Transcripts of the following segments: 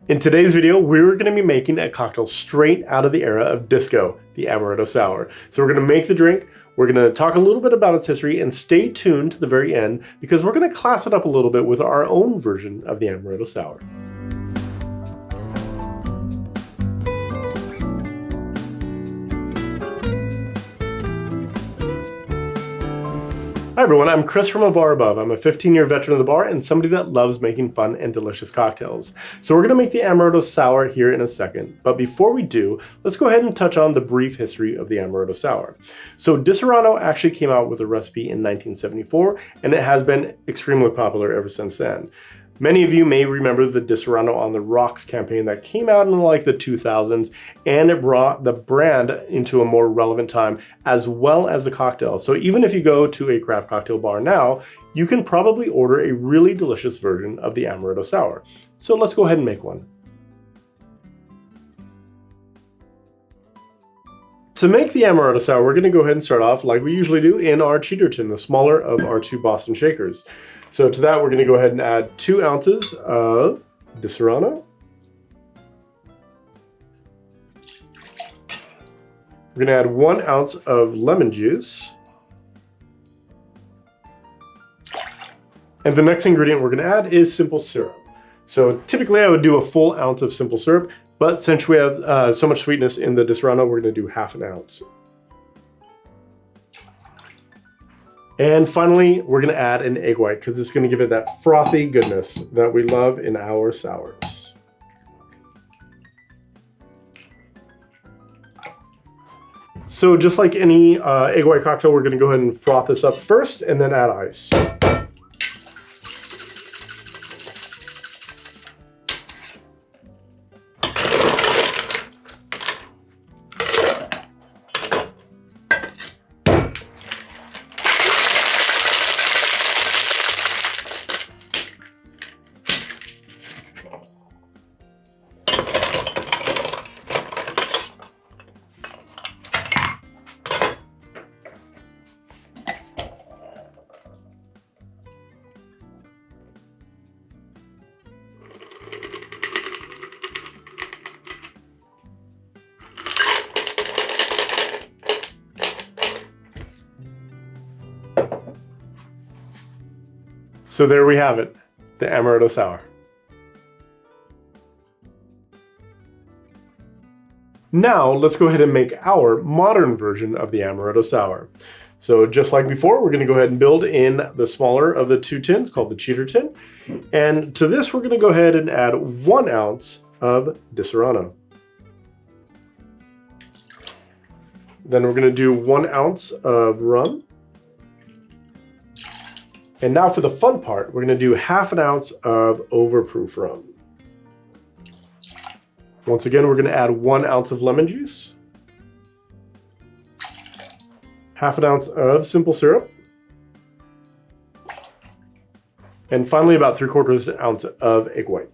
In today's video, we're going to be making a cocktail straight out of the era of disco, the Amaretto Sour. So we're going to make the drink, we're going to talk a little bit about its history, and stay tuned to the very end because we're going to class it up a little bit with our own version of the Amaretto Sour. Hi everyone, I'm Chris from A Bar Above. I'm a 15-year veteran of the bar and somebody that loves making fun and delicious cocktails. So we're going to make the Amaretto Sour here in a second. But before we do, let's go ahead and touch on the brief history of the Amaretto Sour. So Disaronno actually came out with a recipe in 1974 and it has been extremely popular ever since then. Many of you may remember the Disaronno on the Rocks campaign that came out in like the 2000s, and it brought the brand into a more relevant time as well as the cocktail. So even if you go to a craft cocktail bar now, you can probably order a really delicious version of the Amaretto Sour. So let's go ahead and make one. To make the Amaretto Sour, we're going to go ahead and start off like we usually do in our cheater tin, the smaller of our two Boston shakers. So to that, we're going to go ahead and add 2 ounces of Disaronno. We're going to add 1 ounce of lemon juice. And the next ingredient we're going to add is simple syrup. So typically I would do a full ounce of simple syrup, but since we have so much sweetness in the Disaronno, we're going to do half an ounce. And finally, we're going to add an egg white because it's going to give it that frothy goodness that we love in our sours. So just like any egg white cocktail, we're going to go ahead and froth this up first and then add ice. So there we have it, the Amaretto Sour. Now let's go ahead and make our modern version of the Amaretto Sour. So just like before, we're going to go ahead and build in the smaller of the 2 tins called the cheater tin. And to this, we're going to go ahead and add 1 ounce of Disaronno. Then we're going to do 1 ounce of rum. And now for the fun part, we're going to do half an ounce of Overproof Rum. Once again, we're going to add 1 ounce of lemon juice, half an ounce of simple syrup, and finally about 3/4 ounce of egg white.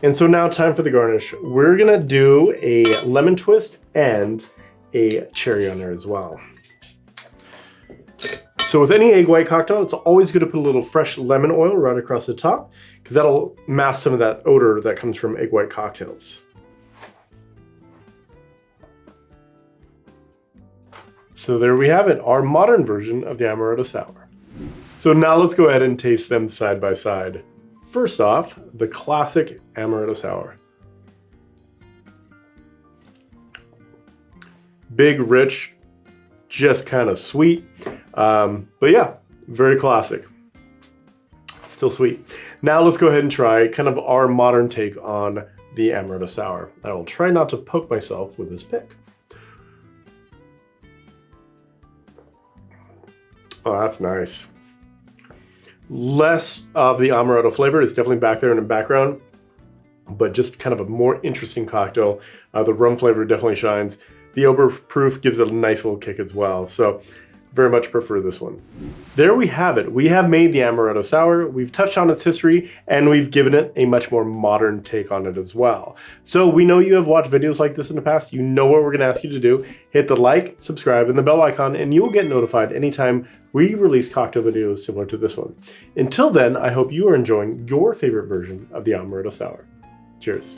And so now time for the garnish. We're gonna do a lemon twist and a cherry on there as well. So with any egg white cocktail, it's always good to put a little fresh lemon oil right across the top because that'll mask some of that odor that comes from egg white cocktails. So there we have it, our modern version of the Amaretto Sour. So now let's go ahead and taste them side by side. First off, the classic Amaretto Sour. Big, rich, just kind of sweet. But yeah, very classic. Still sweet. Now let's go ahead and try kind of our modern take on the Amaretto Sour. I will try not to poke myself with this pick. Oh, that's nice. Less of the Amaretto flavor. It's definitely back there in the background, but just kind of a more interesting cocktail. The rum flavor definitely shines. The Overproof gives it a nice little kick as well. So very much prefer this one. There we have it. We have made the Amaretto Sour. We've touched on its history and we've given it a much more modern take on it as well. So we know you have watched videos like this in the past. You know what we're gonna ask you to do. Hit the like, subscribe, and the bell icon, and you will get notified anytime we release cocktail videos similar to this one. Until then, I hope you are enjoying your favorite version of the Amaretto Sour. Cheers.